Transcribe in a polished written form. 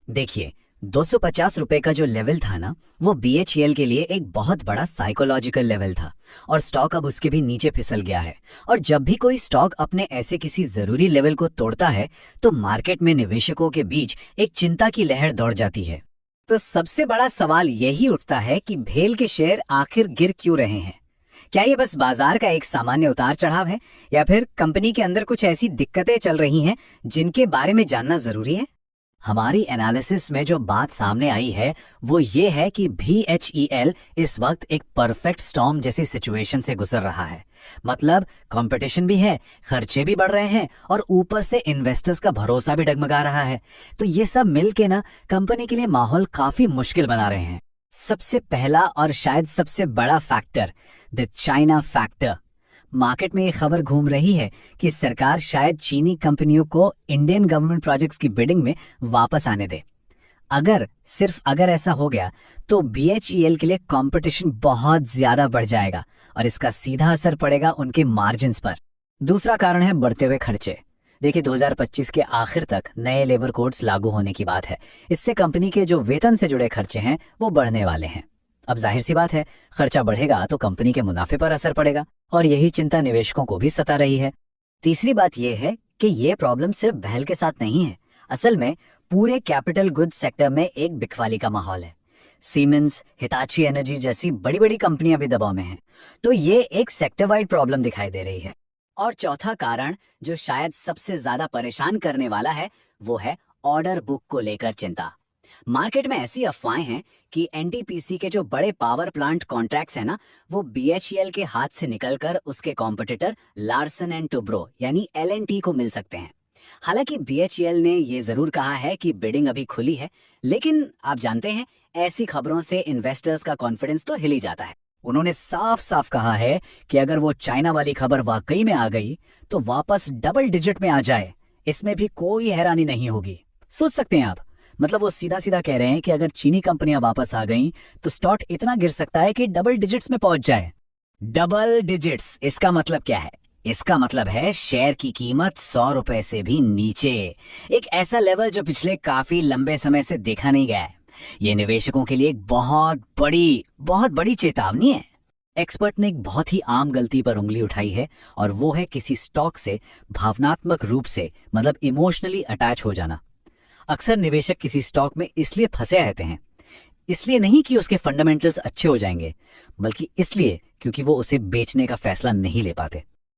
देखिए, 250 रुपए का जो लेवल था ना, वो बीएचईएल के लिए एक बहुत बड़ा साइकोलॉजिकल लेवल था। और स्टॉक अब उसके भी नीचे फिसल गया है। और जब भी कोई स्टॉक अपने ऐसे किसी जरूरी लेवल को तोड़ता है, तो मार्केट में निवेशकों के बीच एक चिंता की लहर दौड़ जाती है। तो सबसे बड़ा सवाल यही उठता है कि भेल के शेयर आखिर गिर क्यों रहे हैं। क्या ये बस बाजार का एक सामान्य उतार चढ़ाव है, या फिर कंपनी के अंदर कुछ ऐसी दिक्कतें चल रही हैं जिनके बारे में जानना जरूरी है। हमारी एनालिसिस में जो बात सामने आई है वो ये है कि बीएचईएल इस वक्त एक परफेक्ट स्टॉर्म जैसी सिचुएशन से गुजर रहा है। मतलब कंपटीशन भी है, खर्चे भी बढ़ रहे हैं, और ऊपर से इन्वेस्टर्स का भरोसा भी डगमगा रहा है। तो ये सब मिलके ना कंपनी के लिए माहौल काफी मुश्किल बना रहे हैं। सबसे पहला और शायद सबसे बड़ा factor, the China factor. Market में ये खबर घूम रही है कि सरकार शायद चीनी कंपनियों को इंडियन गवर्नमेंट प्रोजेक्ट्स की बिडिंग में वापस आने दे। सिर्फ अगर ऐसा हो गया तो बीएचईएल के लिए कंपटीशन बहुत ज्यादा बढ़ जाएगा, और इसका सीधा असर पड़ेगा उनके मार्जिन्स पर। दूसरा कारण है बढ़ते हुए खर्चे। देखिए, 2025 के आखिर तक नए लेबर कोड्स लागू होने की बात है। इससे कंपनी के जो वेतन से जुड़े खर्चे हैं वो बढ़ने वाले हैं। अब जाहिर सी बात है, खर्चा बढ़ेगा तो कंपनी के मुनाफे पर असर पड़ेगा, और यही चिंता निवेशकों को भी सता रही है। तीसरी बात यह है कि ये प्रॉब्लम सिर्फ भेल के साथ नहीं है। असल में पूरे कैपिटल गुड्स सेक्टर में एक बिकवाली का माहौल है। सीमेंस, हिताची एनर्जी जैसी बड़ी बड़ी कंपनियां भी दबाव में हैं। तो ये एक सेक्टर वाइड प्रॉब्लम दिखाई दे रही है। और चौथा कारण, जो शायद सबसे ज्यादा परेशान करने वाला है, वो है ऑर्डर बुक को लेकर चिंता। मार्केट में ऐसी अफवाहें हैं कि एनटीपीसी के जो बड़े पावर प्लांट कॉन्ट्रैक्ट्स हैं ना, वो बीएचईएल के हाथ से निकलकर उसके कॉम्पिटिटर लार्सन एंड टुब्रो यानी एलएनटी को मिल सकते हैं। हालांकि बीएचईएल ने ये जरूर कहा है कि बिडिंग अभी खुली है, लेकिन आप जानते हैं, ऐसी खबरों से इन्वेस्टर्स का कॉन्फिडेंस तो हिल ही जाता है। उन्होंने साफ साफ कहा है कि अगर वो चाइना वाली खबर वाकई में आ गई तो वापस डबल डिजिट में आ जाए, इसमें भी कोई हैरानी नहीं होगी। सोच सकते हैं आप, मतलब वो सीधा सीधा कह रहे हैं कि अगर चीनी कंपनियां वापस आ गईं तो स्टॉक इतना गिर सकता है कि डबल डिजिट्स में पहुंच जाए। डबल डिजिट्स, इसका मतलब क्या है? इसका मतलब है शेयर की कीमत 100 रुपए से भी नीचे। एक ऐसा लेवल जो पिछले काफी लंबे समय से देखा नहीं गया है। ये निवेशकों के लिए एक बहुत बड़ी चेतावनी है। एक्सपर्ट ने एक बहुत ही आम गलती पर उंगली उठाई है, और वो है किसी स्टॉक से भावनात्मक रूप से, मतलब इमोशनली अटैच हो जाना। अक्सर निवेशक किसी स्टॉक में इसलिए फंसे रहते हैं, इसलिए नहीं कि उसके फंडामेंटल्स अच्छे हो जाएंगे, बल्कि इसलिए क्योंकि वो उसे बेचने का फैसला नहीं ले पाते।